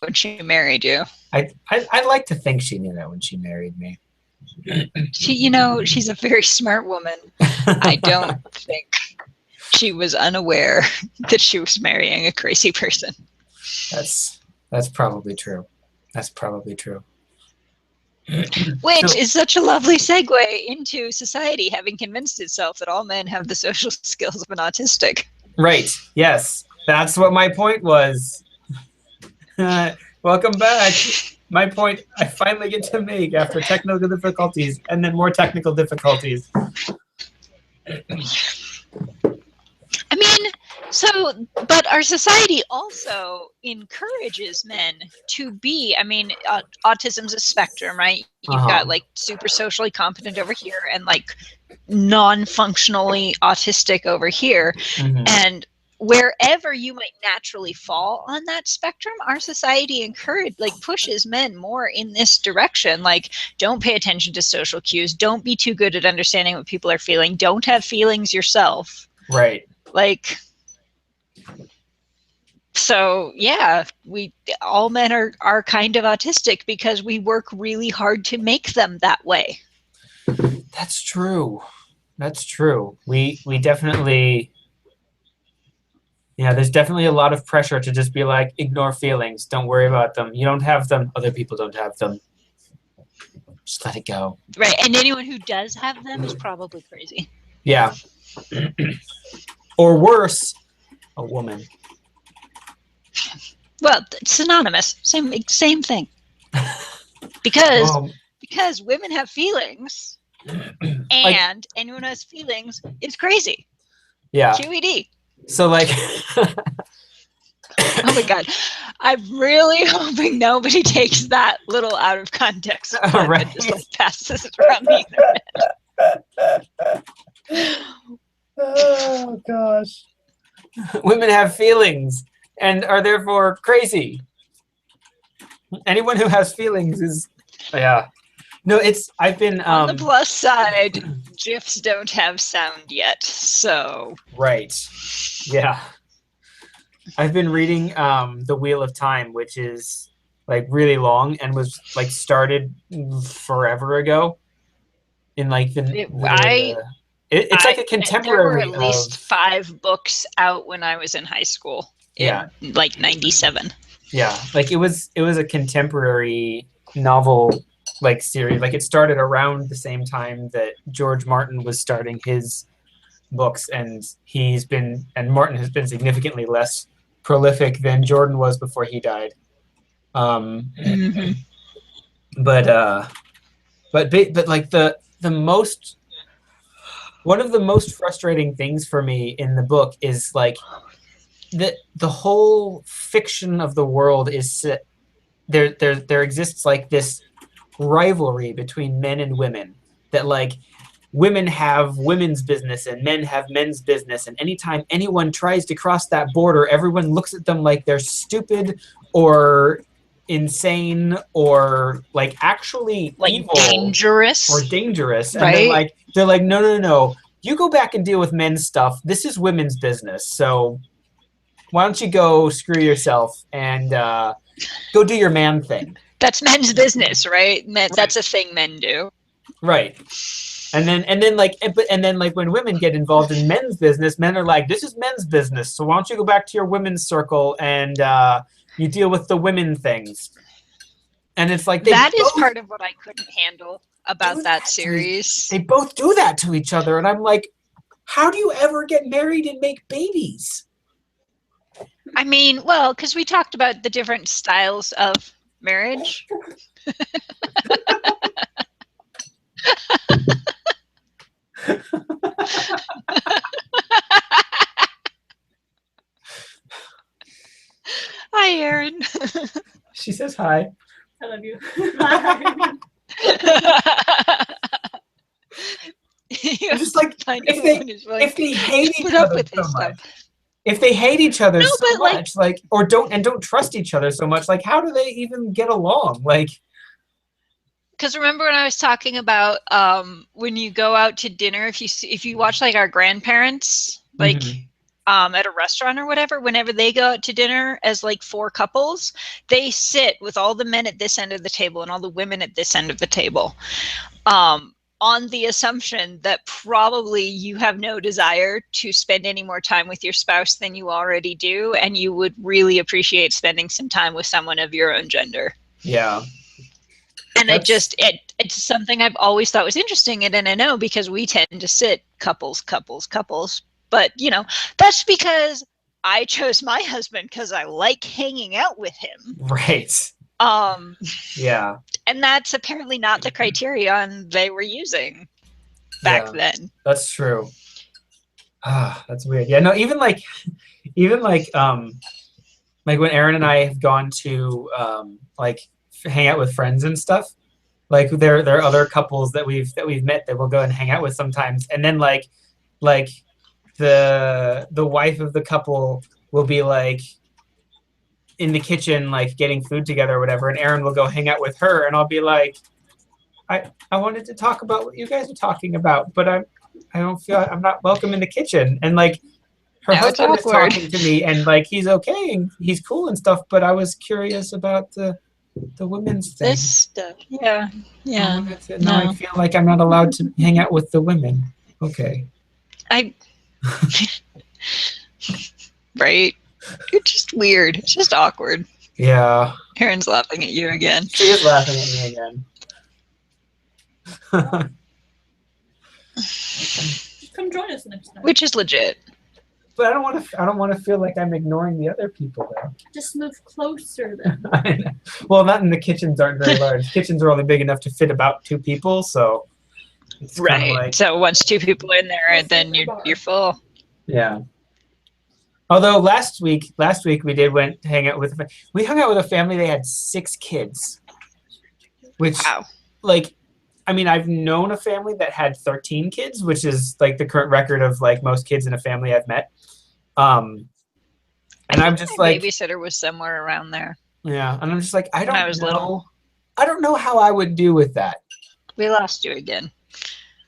when she married you. I'd like to think she knew that when she married me. She's a very smart woman. I don't think she was unaware that she was marrying a crazy person. That's probably true. That's probably true. Which is such a lovely segue into society having convinced itself that all men have the social skills of an autistic. Right. Yes. That's what my point was. Welcome back. My point I finally get to make after technical difficulties and then more technical difficulties. I mean, but our society also encourages men to be, autism's a spectrum, right? You've got like super socially competent over here and like non-functionally autistic over here. Mm-hmm. And wherever you might naturally fall on that spectrum, our society pushes men more in this direction. Like, don't pay attention to social cues. Don't be too good at understanding what people are feeling. Don't have feelings yourself. Right. Like, so yeah, all men are kind of autistic because we work really hard to make them that way. That's true. That's true. We definitely, there's definitely a lot of pressure to just be like, ignore feelings. Don't worry about them. You don't have them. Other people don't have them. Just let it go. Right. And anyone who does have them is probably crazy. Yeah. Or worse, a woman. Well, synonymous. Same thing. Because women have feelings, and anyone who has feelings is crazy. Yeah. QED. So like, oh my God, I'm really hoping nobody takes that little out of context and just like passes it around the internet. Oh gosh. Women have feelings and are therefore crazy. Anyone who has feelings is, yeah. No, I've been... On the plus side, GIFs don't have sound yet, so... Right. Yeah. I've been reading The Wheel of Time, which is like really long and was like started forever ago. In like it's like a contemporary. There were at least 5 books out when I was in high school. Like 97. Yeah, like it was a contemporary novel like series. Like it started around the same time that George Martin was starting his books, and Martin has been significantly less prolific than Jordan was before he died. Mm-hmm. But like one of the most frustrating things for me in the book is like the whole fiction of the world is there exists like this rivalry between men and women, that like women have women's business and men have men's business, and anytime anyone tries to cross that border, everyone looks at them like they're stupid or insane or like actually like evil dangerous, and right? they're like no, you go back and deal with men's stuff. This is women's business, so why don't you go screw yourself and go do your man thing. That's men's business, right? That's a thing men do. Right. And then like when women get involved in men's business, men are like, this is men's business, so why don't you go back to your women's circle and you deal with the women things. And it's like that is part of what I couldn't handle about that series. They both do that to each other, and I'm like, how do you ever get married and make babies? I mean, well, because we talked about the different styles of marriage. Hi, Erin. She says hi. I love you. Just like if they hate each other so much. If they hate each other so much, like, or don't trust each other so much, like, how do they even get along? Like, because remember when I was talking about when you go out to dinner, if you watch like our grandparents, like at a restaurant or whatever, whenever they go out to dinner as like 4 couples, they sit with all the men at this end of the table and all the women at this end of the table, on the assumption that probably you have no desire to spend any more time with your spouse than you already do, and you would really appreciate spending some time with someone of your own gender. Yeah. And it's something I've always thought was interesting. And I know because we tend to sit couples. But, that's because I chose my husband because I like hanging out with him. Right. Yeah. And that's apparently not the criterion they were using back then. That's true. That's weird. Yeah, no, even like when Aaron and I have gone to like hang out with friends and stuff, like there are other couples that we've met that we'll go and hang out with sometimes, and then like the wife of the couple will be like in the kitchen like getting food together or whatever, and Aaron will go hang out with her, and I'll be like, I wanted to talk about what you guys are talking about, but I don't feel I'm not welcome in the kitchen, and like her husband is talking to me, and like he's okay and he's cool and stuff, but I was curious about the women's thing. This stuff, yeah. Now I feel like I'm not allowed to hang out with the women. Okay. Right. It's just weird. It's just awkward. Yeah. Aaron's laughing at you again. She is laughing at me again. Come join us next time. Which is legit. But I don't want to feel like I'm ignoring the other people though. Just move closer then. Well, not in the kitchens aren't very large. Kitchens are only big enough to fit about 2 people, so it's right. Like, so once 2 people are in there, then you're full. Yeah. Although last week we hung out with a family. They had 6 kids, which like, I mean, I've known a family that had 13 kids, which is like the current record of like most kids in a family I've met. And I'm just like, babysitter was somewhere around there. Yeah, and I'm just like, I don't know how I would do with that. We lost you again.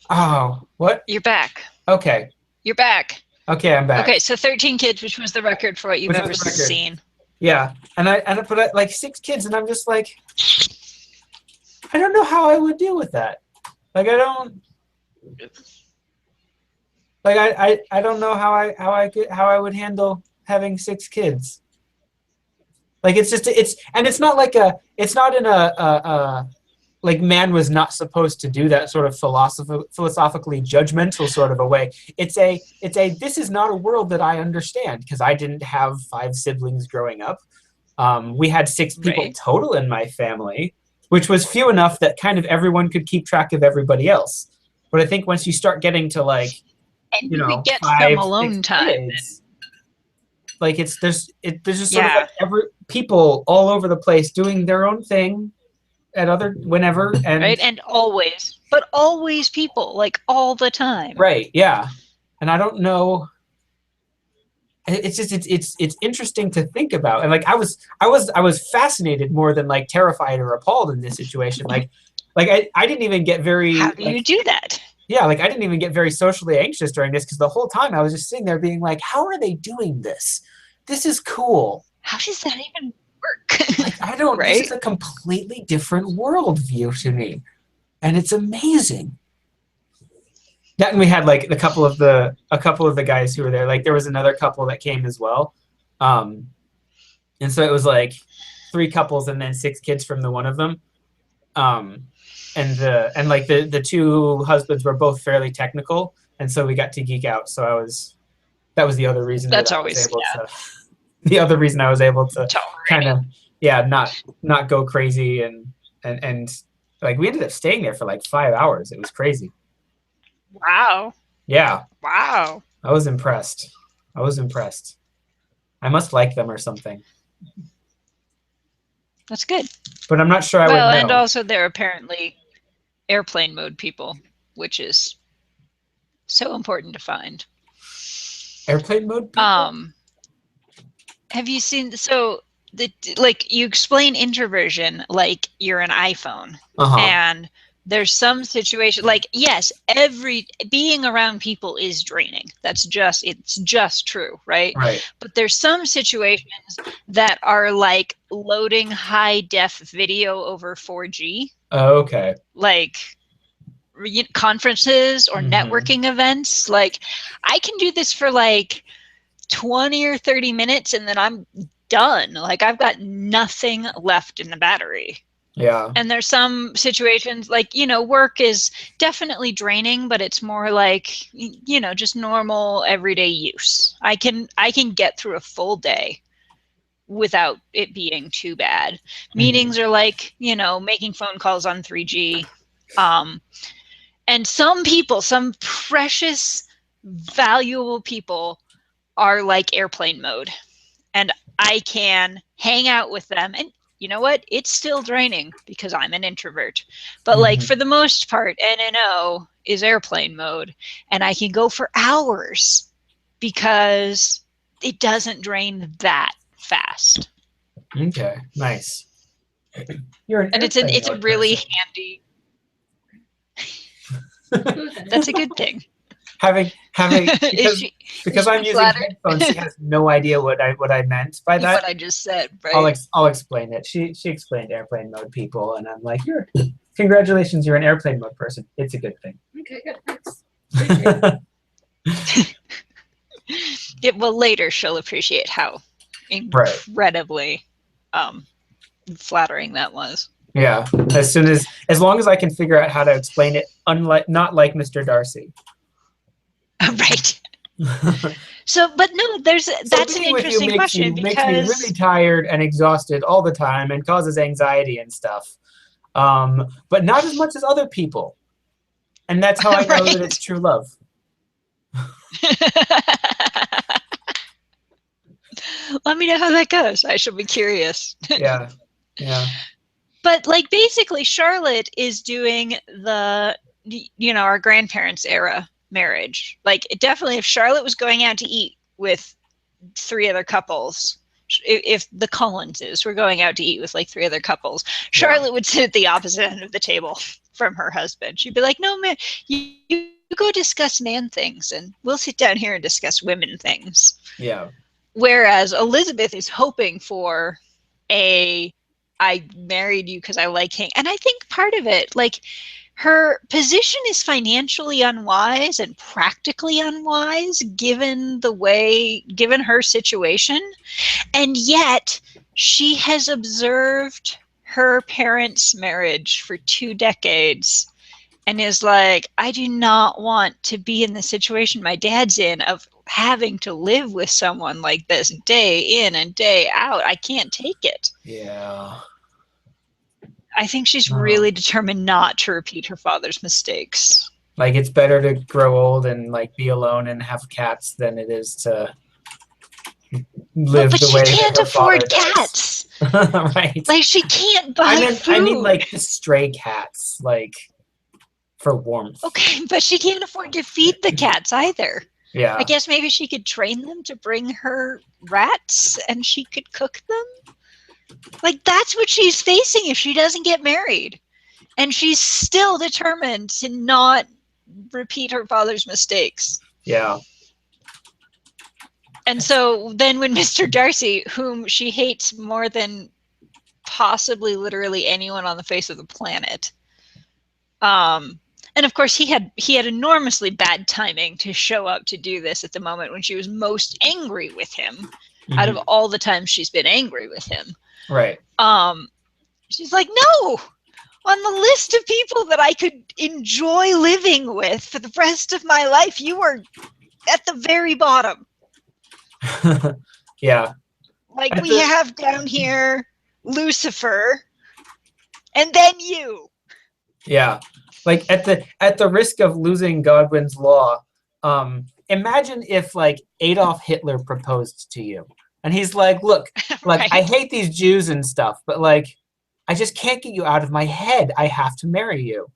Oh, what? You're back. Okay. You're back. Okay, I'm back. Okay, so 13 kids, which was the record for what you've ever seen. Yeah, and I put like 6 kids, and I'm just like, I don't know how I would deal with that. Like I don't know how I would handle having 6 kids. Like it's not in a like man was not supposed to do that sort of philosophically judgmental sort of a way. It's a this is not a world that I understand because I didn't have 5 siblings growing up. We had 6 people total in my family, which was few enough that kind of everyone could keep track of everybody else. But I think once you start getting to like, and get 5, some alone time, kids, like there's just sort of like every people all over the place doing their own thing at whenever and and always people like all the time. Right. Yeah. And I don't know. It's just it's interesting to think about, and like I was fascinated more than like terrified or appalled in this situation. Like I didn't even get very. How do you do that? Yeah, like I didn't even get very socially anxious during this because the whole time I was just sitting there being like, how are they doing this? This is cool. How does that even work? Like, I don't. This is a completely different worldview to me, and it's amazing. Yeah, and we had like a couple of the guys who were there. Like there was another couple that came as well, and so it was like 3 couples and then 6 kids from the one of them, and the 2 husbands were both fairly technical, and so we got to geek out. So that was the other reason. The other reason I was able to kind of not go crazy and like we ended up staying there for like 5 hours. It was crazy. Wow. Yeah. Wow. I was impressed. I must like them or something. That's good. But I'm not sure I would know. And also they're apparently airplane mode people, which is so important to find. Airplane mode people? Have you seen you explain introversion like you're an iPhone. Uh-huh. And there's some situation, like, yes, being around people is draining. It's just true, right? Right. But there's some situations that are like loading high def video over 4G, Oh, okay. like conferences or Mhm. networking events. Like, I can do this for like 20 or 30 minutes and then I'm done. Like, I've got nothing left in the battery. Yeah. And there's some situations like, work is definitely draining, but it's more like, just normal everyday use. I can get through a full day without it being too bad. Meetings are like, making phone calls on 3G. And some people, some precious, valuable people are like airplane mode. And I can hang out with them. And you know what? It's still draining because I'm an introvert. But like, for the most part, NNO is airplane mode. And I can go for hours because it doesn't drain that fast. Okay, nice. You're an And it's a mode really person. handy. That's a good thing. having because I'm using flattered? headphones, she has no idea what I meant by that. What I just said, right? I'll explain it. She explained airplane mode people, and I'm like, congratulations, you're an airplane mode person. It's a good thing. Okay, good. Thanks. Appreciate it. Well, later she'll appreciate how incredibly flattering that was. Yeah, as long as I can figure out how to explain it, not like Mr. Darcy. Right. So, but no, that's an interesting question makes me really tired and exhausted all the time and causes anxiety and stuff, but not as much as other people, and that's how I know that it's true love. Let me know how that goes. I shall be curious. Yeah. But like, basically, Charlotte is doing the, our grandparents' era marriage. Like, definitely, if Charlotte was going out to eat with 3 other couples, if the Collinses were going out to eat with like 3 other couples, Charlotte would sit at the opposite end of the table from her husband. She'd be like, no, man, you go discuss man things and we'll sit down here and discuss women things. Yeah. Whereas Elizabeth is hoping for I married you because I like him. And I think part of it, like, her position is financially unwise and practically unwise given her situation. And yet she has observed her parents' marriage for 2 decades and is like, I do not want to be in the situation my dad's in of having to live with someone like this day in and day out. I can't take it. Yeah. I think she's really determined not to repeat her father's mistakes. Like, it's better to grow old and like be alone and have cats than it is to live the way that her father does. But she can't afford cats. Right. Like, she can't buy food. I mean like the stray cats, like, for warmth. Okay, but she can't afford to feed the cats either. Yeah. I guess maybe she could train them to bring her rats and she could cook them. Like, that's what she's facing if she doesn't get married. And she's still determined to not repeat her father's mistakes. Yeah. And so then when Mr. Darcy, whom she hates more than possibly literally anyone on the face of the planet, and of course, he had enormously bad timing to show up to do this at the moment when she was most angry with him, out of all the times she's been angry with him. Right. She's like, no, on the list of people that I could enjoy living with for the rest of my life, you were at the very bottom. Yeah. Like, we have down here Lucifer, and then you. Yeah. Like, at the risk of losing Godwin's law, imagine if like Adolf Hitler proposed to you. And he's like, look, like, I hate these Jews and stuff, but like, I just can't get you out of my head. I have to marry you.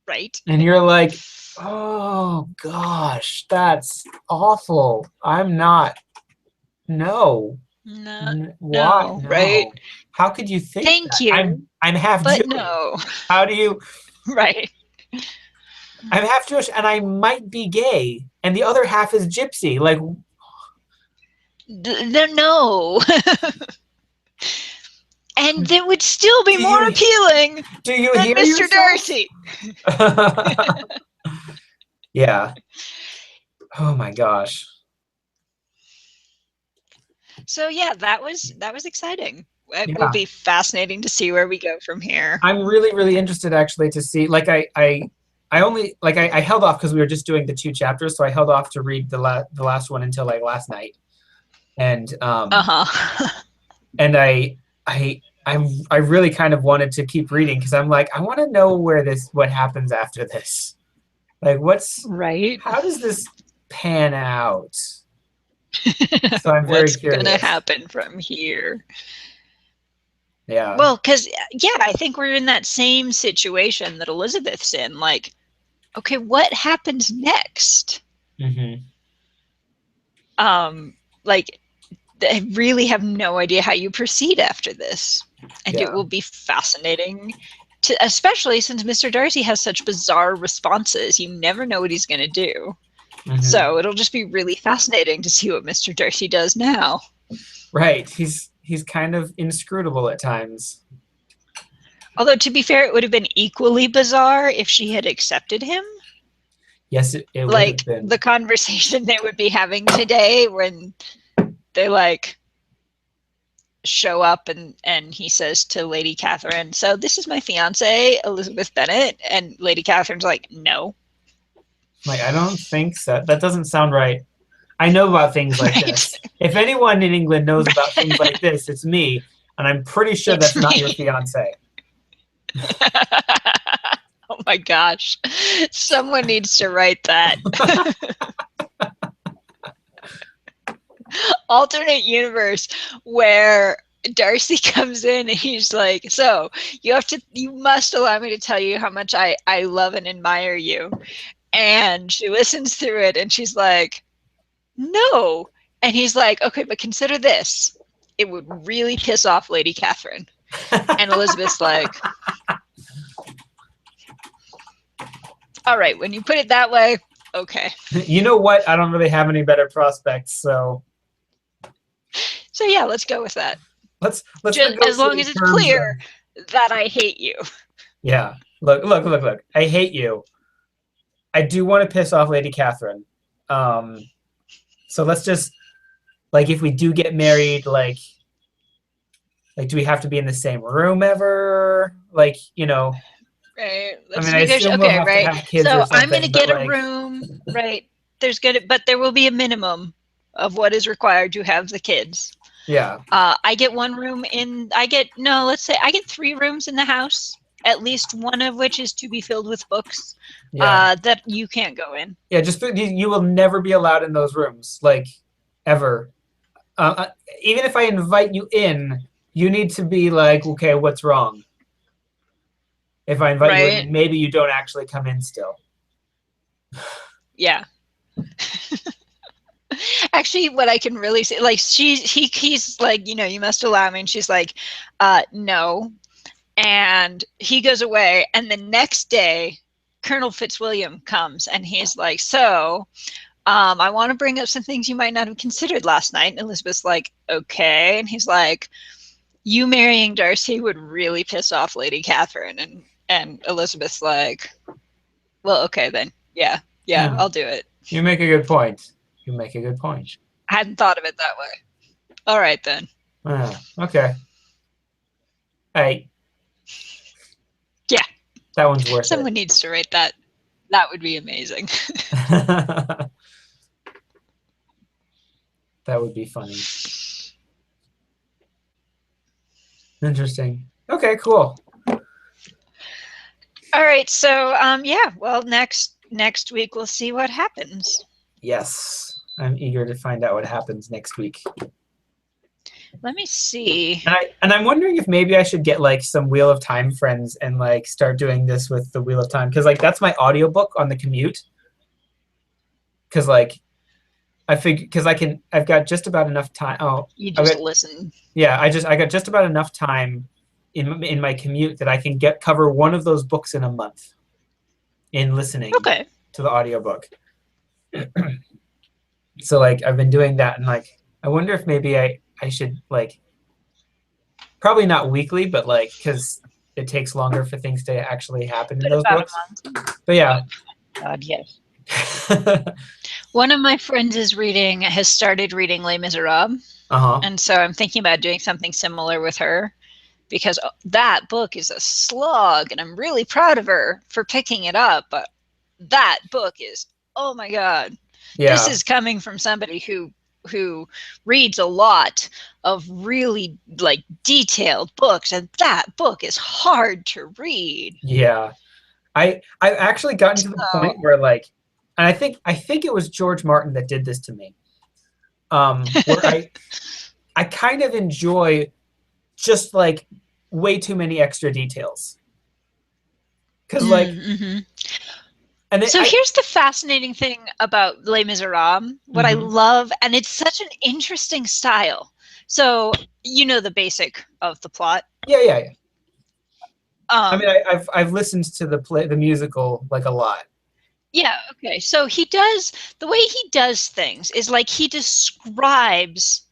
Right. And you're like, oh gosh, that's awful. I'm not. No. No, Why? no, right? No. How could you think Thank that? you, I'm half but Jewish. no. How do you? Right. I'm half Jewish and I might be gay, and the other half is gypsy. Like, No. And that would still be do more you appealing do you than hear Mr. yourself? Darcy. Yeah. Oh my gosh. So yeah, that was exciting. It will Yeah. be fascinating to see where we go from here. I'm really, really interested actually to see. Like, I only like I held off because we were just doing the 2 chapters, so I held off to read the last one until like last night, and Uh-huh. and I really kind of wanted to keep reading because I'm like I want to know what happens after this. Like, Right. how does this pan out? So I'm very What's gonna curious. happen from here? Yeah. Well, because yeah, I think we're in that same situation that Elizabeth's in. Like, okay, what happens next? Hmm. Like, I really have no idea how you proceed after this, and Yeah. it will be fascinating to, especially since Mr. Darcy has such bizarre responses. You never know what he's going to do. Hmm. So it'll just be really fascinating to see what Mr. Darcy does now. Right. He's kind of inscrutable at times. Although, to be fair, it would have been equally bizarre if she had accepted him. Yes, it would have Like, been. the conversation they would be having today when they, like, show up and he says to Lady Catherine, so this is my fiance, Elizabeth Bennet. And Lady Catherine's like, no. Like, I don't think so. That doesn't sound right. I know about things like Right? this. If anyone in England knows about things like this, it's me. And I'm pretty sure It's that's not your me. fiance. Oh my gosh. Someone needs to write that. Alternate universe where Darcy comes in and he's like, so you must allow me to tell you how much I love and admire you. And she listens through it and she's like, no. And he's like, okay, but consider this. It would really piss off Lady Catherine. And Elizabeth's like, all right, when you put it that way, okay. You know what? I don't really have any better prospects, so So yeah, let's go with that. let's Just as long as it's clear that I hate you. Yeah. Look. I hate you. I do want to piss off Lady Catherine. So let's just, like, if we do get married, like do we have to be in the same room ever? Like, Right. I Let's mean, I negotiate. assume we'll Okay, have to right. have kids or So I'm something, gonna but get a like, room. Right. But there will be a minimum of what is required to have the kids. yeah. I get one room in. Let's say I get 3 rooms in the house. At least one of which is to be filled with books. Yeah. That you can't go in. Yeah, you will never be allowed in those rooms, like, ever. Even if I invite you in, you need to be like, okay, what's wrong? If I invite you in, Right. and maybe you don't actually come in still. Yeah. Actually, what I can really say, like, he's like, you must allow me, and she's like, no. And he goes away, and the next day, Colonel Fitzwilliam comes, and he's like, so, I want to bring up some things you might not have considered last night. And Elizabeth's like, okay. And he's like, you marrying Darcy would really piss off Lady Catherine. And Elizabeth's like, well, okay then. Yeah, Yeah. I'll do it. You make a good point. I hadn't thought of it that way. All right then. Okay. Hey. Yeah. That one's worth Someone needs to write that. That would be amazing. it. That would be funny. Interesting. Okay, cool. All right. So, yeah. Well, next week we'll see what happens. Yes. I'm eager to find out what happens next week. Let me see. And I'm wondering if maybe I should get like some Wheel of Time friends and like start doing this with the Wheel of Time, because like that's my audiobook on the commute. Because like I figure because I've got just about enough time. Oh, You I've just got, listen. yeah, I got just about enough time in my commute that I can cover one of those books in a month in listening Okay. to the audiobook. So like I've been doing that, and like I wonder if maybe I should like probably not weekly, but like because it takes longer for things to actually happen in But those about a books. month. But yeah. God, yes. One of my friends has started reading Les Miserables. Uh-huh. And so I'm thinking about doing something similar with her because that book is a slog and I'm really proud of her for picking it up. But that book is, oh my God, this Yeah. is coming from somebody who reads a lot of really like detailed books, and that book is hard to read. Yeah. I've actually gotten to the So, point where like, and I think it was George Martin that did this to me. Where I kind of enjoy just like way too many extra details. Cause like, mm-hmm. and So here's the fascinating thing about Les Miserables. What I mm-hmm. love, and it's such an interesting style. So you know the basic of the plot. Yeah. I mean, Um, I've listened to the musical like a lot. yeah, okay. So the way he does things is like he describes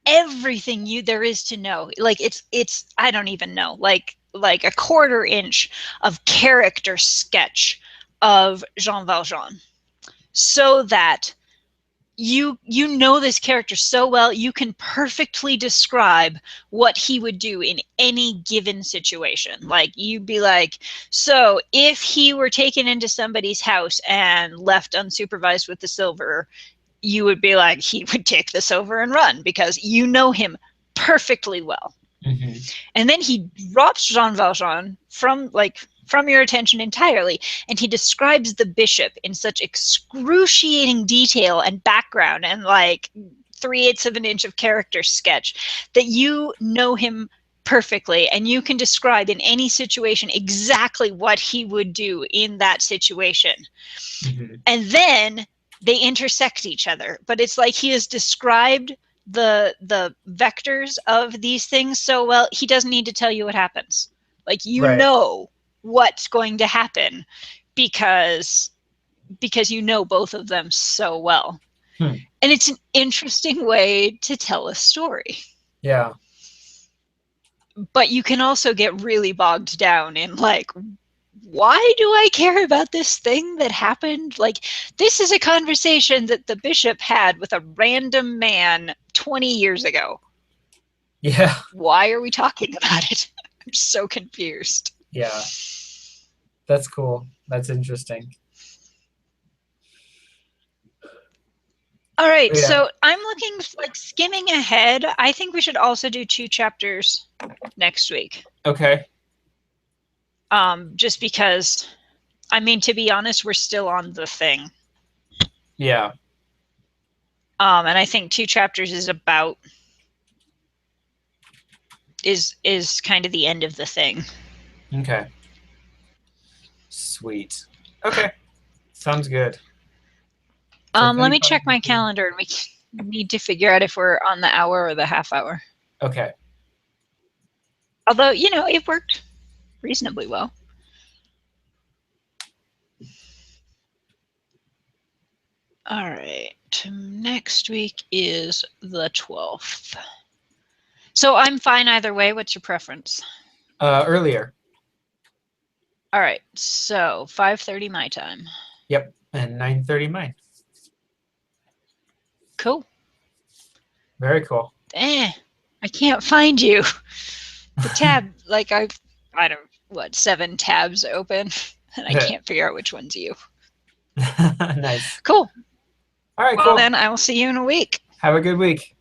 everything there is to know. Like it's I don't even know. Like a quarter inch of character sketch of Jean Valjean, so that you know this character so well you can perfectly describe what he would do in any given situation. Like you'd be like, so if he were taken into somebody's house and left unsupervised with the silver, you would be like, he would take the silver and run because you know him perfectly well. Mm-hmm. And then he drops Jean Valjean from your attention entirely, and he describes the bishop in such excruciating detail and background and like 3/8 of an inch of character sketch that you know him perfectly, and you can describe in any situation exactly what he would do in that situation. Mm-hmm. And then they intersect each other, but it's like he has described the vectors of these things so well he doesn't need to tell you what happens. Like you Right. know what's going to happen because you know both of them so well. Hmm. And it's an interesting way to tell a story. Yeah. But you can also get really bogged down in like, why do I care about this thing that happened? Like, this is a conversation that the bishop had with a random man 20 years ago. Yeah. Why are we talking about it? I'm so confused. Yeah. That's cool. That's interesting. All right, Yeah. so I'm looking like skimming ahead. I think we should also do 2 chapters next week. Okay. Just because, I mean, to be honest, we're still on the thing. Yeah. And I think 2 chapters is about is kind of the end of the thing. Okay. Sweet. Okay. Sounds good. So Let me check my calendar, and we need to figure out if we're on the hour or the half hour. Okay. Although, you know, it worked reasonably well. All right. Next week is the 12th. So I'm fine either way. What's your preference? Earlier. All right. So 5:30 my time. Yep. And 9:30 mine. Cool. Very cool. I can't find you. The tab, like I don't, what, 7 tabs open, and I can't figure out which one's you. Nice. Cool. All right, Well, cool. then I will see you in a week. Have a good week.